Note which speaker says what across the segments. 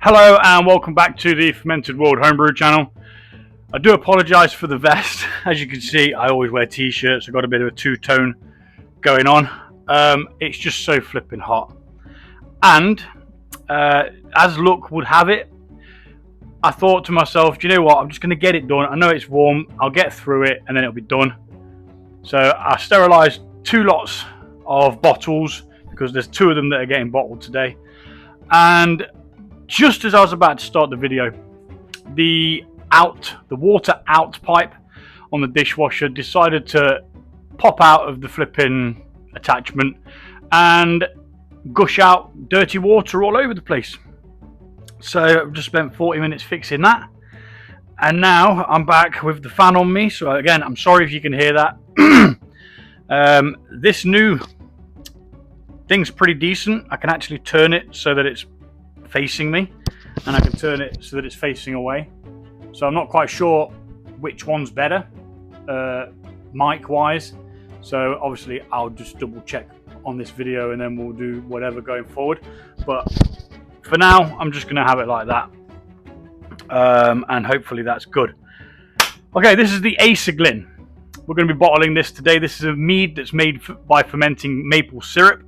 Speaker 1: Hello and welcome back to the Fermented World Homebrew channel. I do apologise for the vest. As you can see, I always wear t-shirts. I've got a bit of a two-tone going on. It's just so flipping hot. And as luck would have it, I thought to myself, do you know what? I'm just going to get it done. I know it's warm. I'll get through it and then it'll be done. So I sterilised 2 lots of bottles because there's 2 of them that are getting bottled today. And just as I was about to start the video, the water out pipe on the dishwasher decided to pop out of the flipping attachment and gush out dirty water all over the place. So I've just spent 40 minutes fixing that, and now I'm back with the fan on me. So again, I'm sorry if you can hear that. This new thing's pretty decent. I can actually turn it so that it's facing me, and I can turn it so that it's facing away. So I'm not quite sure which one's better mic wise, so obviously I'll just double check on this video and then we'll do whatever going forward, but for now I'm just going to have it like that, and hopefully that's good. Okay, this is the Acerglyn. We're going to be bottling this today. This is a mead that's made by fermenting maple syrup.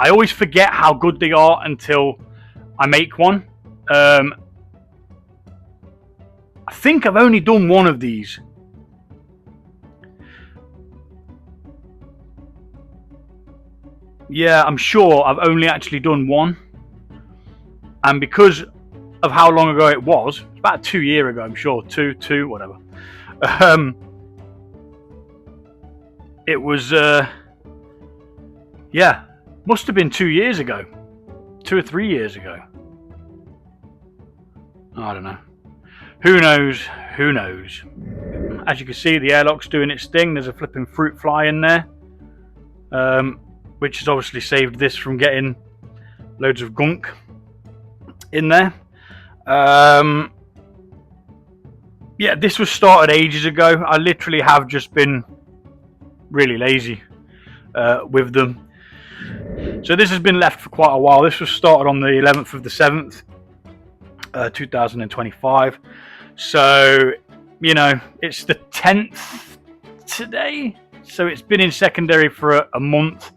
Speaker 1: I always forget how good they are until I make one. I think I've only done one of these. Yeah, I'm sure I've only actually done one. And because of how long ago it was, about 2 years ago, I'm sure, two, whatever. It was, yeah. Must have been 2 years ago, 2 or 3 years ago. I don't know. Who knows? Who knows? As you can see, the airlock's doing its thing. There's a flipping fruit fly in there, which has obviously saved this from getting loads of gunk in there. Yeah, this was started ages ago. I literally have just been really lazy with them. So this has been left for quite a while. This was started on the 11th of the 7th, 2025. So, you know, it's the 10th today. So it's been in secondary for a month,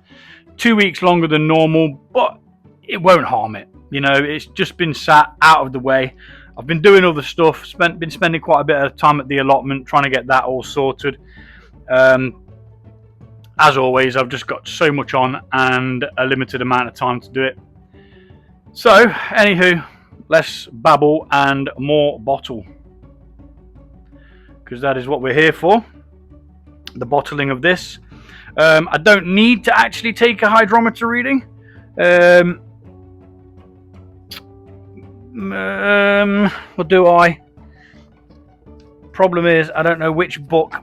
Speaker 1: 2 weeks longer than normal, but it won't harm it. You know, it's just been sat out of the way. I've been doing other stuff, been spending quite a bit of time at the allotment trying to get that all sorted. As always, I've just got so much on and a limited amount of time to do it. So, anywho, less babble and more bottle, because that is what we're here for, the bottling of this. I don't need to actually take a hydrometer reading. Or do I? Problem is, I don't know which book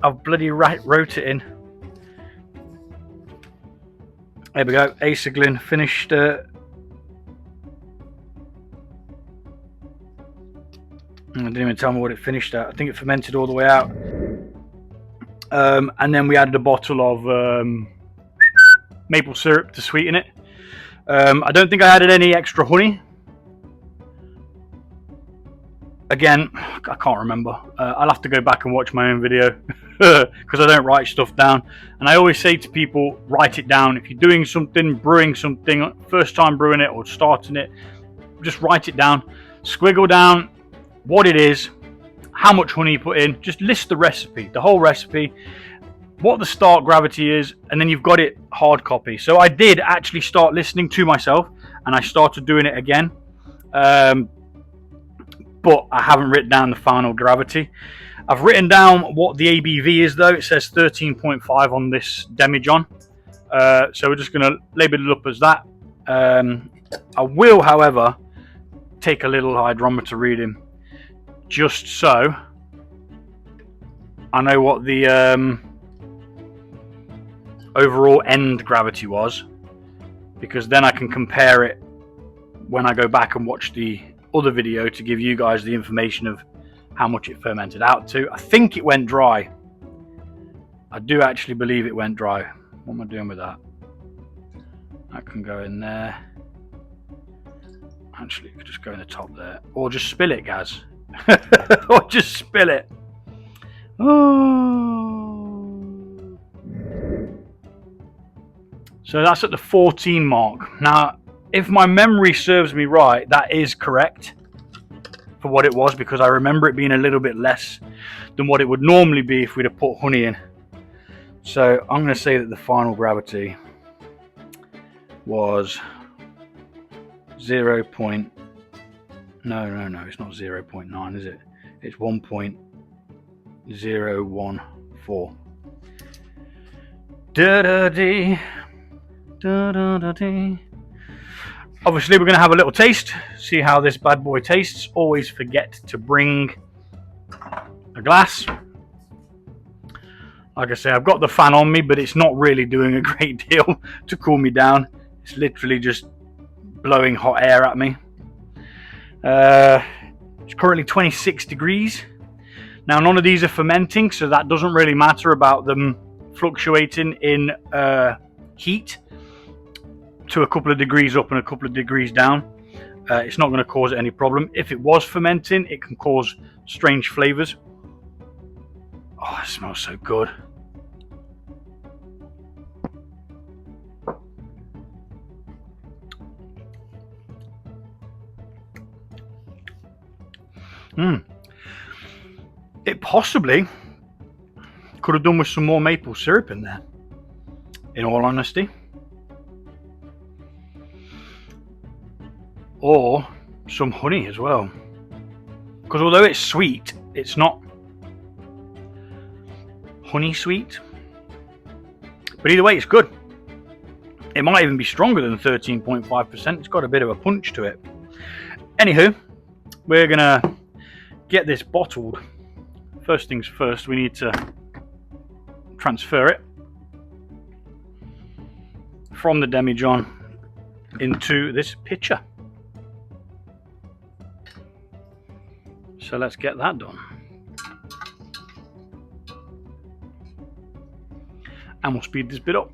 Speaker 1: I've bloody wrote it in. There we go, Acerglyn finished. It didn't even tell me what it finished at. I think it fermented all the way out. And then we added a bottle of maple syrup to sweeten it. I don't think I added any extra honey. Again, I can't remember. I'll have to go back and watch my own video because I don't write stuff down. And I always say to people, write it down. If you're doing something, brewing something, first time brewing it or starting it, just write it down. Squiggle down what it is, how much honey you put in. Just list the recipe, the whole recipe, what the start gravity is, and then you've got it hard copy. So I did actually start listening to myself, and I started doing it again. But I haven't written down the final gravity. I've written down what the ABV is though. It says 13.5 on this demijohn. So we're just going to label it up as that. I will, however, take a little hydrometer reading just so I know what the overall end gravity was, because then I can compare it when I go back and watch the other video to give you guys the information of how much it fermented out to. I think it went dry. I do actually believe it went dry. What am I doing with that? That can go in there. Actually, you could just go in the top there. Or just spill it, Gaz. Or just spill it. Oh. So that's at the 14 mark. Now, if my memory serves me right, that is correct for what it was, because I remember it being a little bit less than what it would normally be if we'd have put honey in. So I'm going to say that the final gravity was 0. No, it's not 0.9, is it? It's 1.014. Da-da-dee. Da-da-da-dee. Obviously, we're going to have a little taste, see how this bad boy tastes. Always forget to bring a glass. Like I say, I've got the fan on me, but it's not really doing a great deal to cool me down. It's literally just blowing hot air at me. It's currently 26 degrees. Now, none of these are fermenting, so that doesn't really matter about them fluctuating in heat to a couple of degrees up and a couple of degrees down. It's not going to cause any problem. If it was fermenting, it can cause strange flavors. Oh, it smells so good. It possibly could have done with some more maple syrup in there, in all honesty. Or some honey as well. Because although it's sweet, it's not honey sweet. But either way, it's good. It might even be stronger than 13.5%. It's got a bit of a punch to it. Anywho, we're going to get this bottled. First things first, we need to transfer it from the demijohn into this pitcher. So let's get that done. And we'll speed this bit up.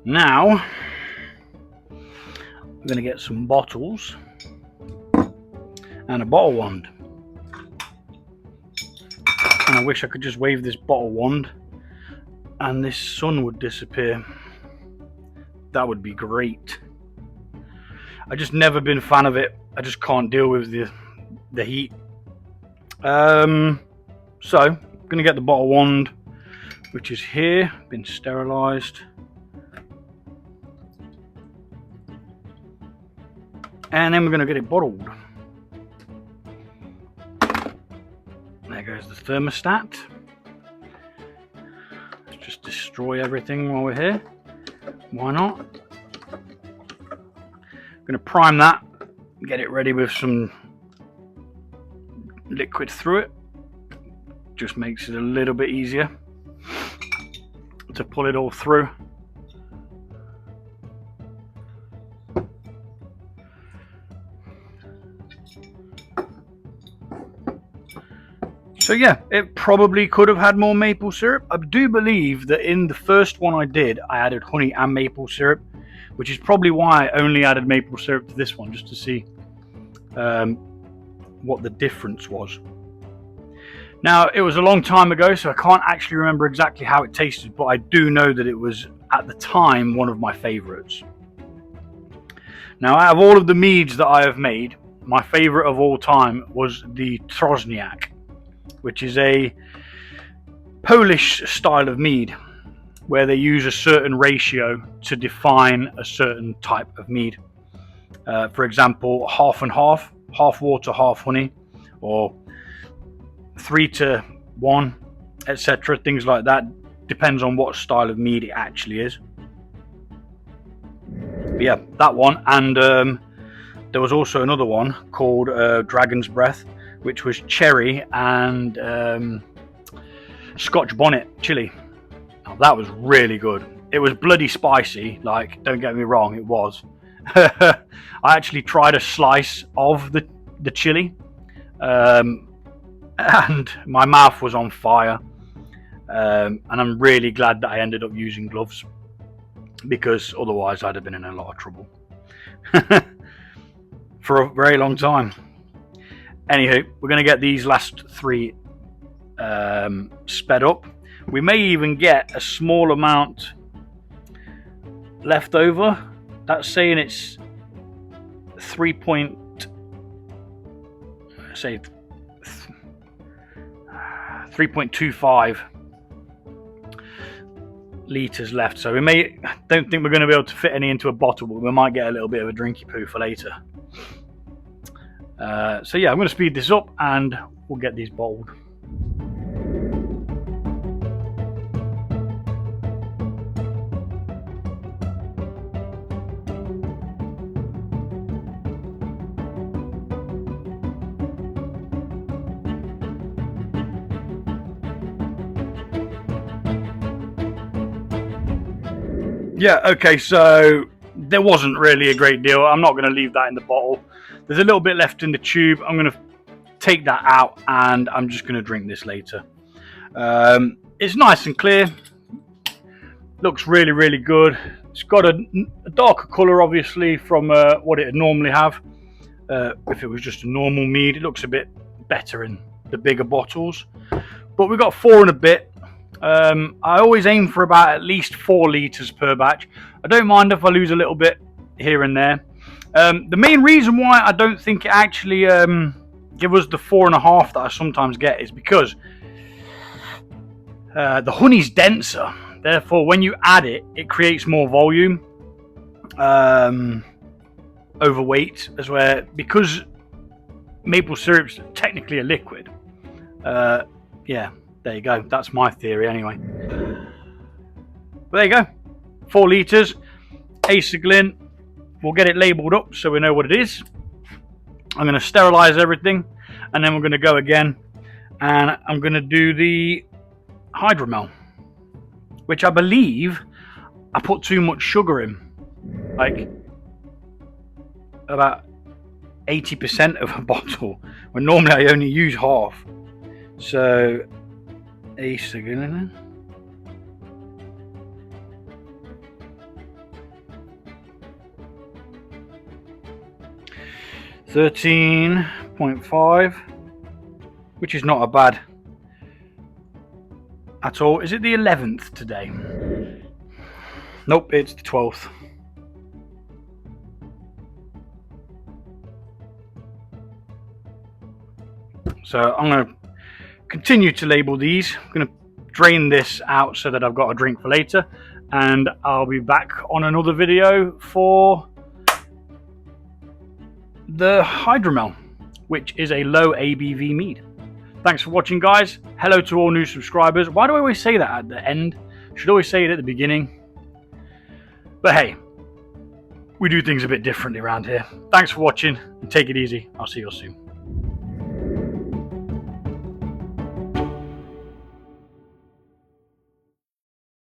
Speaker 1: Now, I'm going to get some bottles and a bottle wand. And I wish I could just wave this bottle wand and this sun would disappear. That would be great. I just never been a fan of it. I just can't deal with the heat. So, I'm going to get the bottle wand, which is here, been sterilized. And then we're going to get it bottled. There goes the thermostat. Let's just destroy everything while we're here. Why not? I'm going to prime that, get it ready with some liquid through it. Just makes it a little bit easier to pull it all through. So yeah, it probably could have had more maple syrup. I do believe that in the first one I did, I added honey and maple syrup, which is probably why I only added maple syrup to this one, just to see what the difference was. Now, it was a long time ago, so I can't actually remember exactly how it tasted, but I do know that it was, at the time, one of my favorites. Now, out of all of the meads that I have made, my favorite of all time was the Trozniak, which is a Polish style of mead where they use a certain ratio to define a certain type of mead. For example, half and half water, half honey, or 3-to-1, etc. Things like that. Depends on what style of mead it actually is. But yeah, that one. And there was also another one called Dragon's Breath, which was cherry and Scotch bonnet chili. Now, that was really good. It was bloody spicy, like, don't get me wrong, it was. I actually tried a slice of the chili and my mouth was on fire. And I'm really glad that I ended up using gloves, because otherwise I'd have been in a lot of trouble for a very long time. Anywho, we're going to get these last 3 sped up. We may even get a small amount left over. That's saying it's 3.25 litres left, so don't think we're going to be able to fit any into a bottle, but we might get a little bit of a drinky poo for later. So yeah, I'm going to speed this up and we'll get these bottled. Yeah, okay, so there wasn't really a great deal. I'm not going to leave that in the bottle. There's a little bit left in the tube. I'm going to take that out and I'm just going to drink this later. It's nice and clear. Looks really, really good. It's got a darker colour, obviously, from what it would normally have. If it was just a normal mead, it looks a bit better in the bigger bottles. But we've got 4 and a bit. I always aim for about at least 4 litres per batch. I don't mind if I lose a little bit here and there. The main reason why I don't think it actually gives us the 4.5 that I sometimes get is because the honey's denser. Therefore, when you add it, it creates more volume over weight, as well, because maple syrup's technically a liquid. Yeah. There you go. That's my theory anyway. But there you go. 4 litres. Acerglyn. We'll get it labelled up so we know what it is. I'm going to sterilise everything. And then we're going to go again. And I'm going to do the hydromel, which I believe I put too much sugar in. Like about 80% of a bottle. When normally I only use half. So... Acerglyn. $13.5, which is not a bad at all. Is it the 11th today? Nope, it's the 12th. So I'm going to continue to label these. I'm going to drain this out so that I've got a drink for later, and I'll be back on another video for the hydromel, which is a low ABV mead. Thanks for watching, guys. Hello to all new subscribers. Why do I always say that at the end? Should always say it at the beginning. But hey, we do things a bit differently around here. Thanks for watching and take it easy. I'll see you all soon.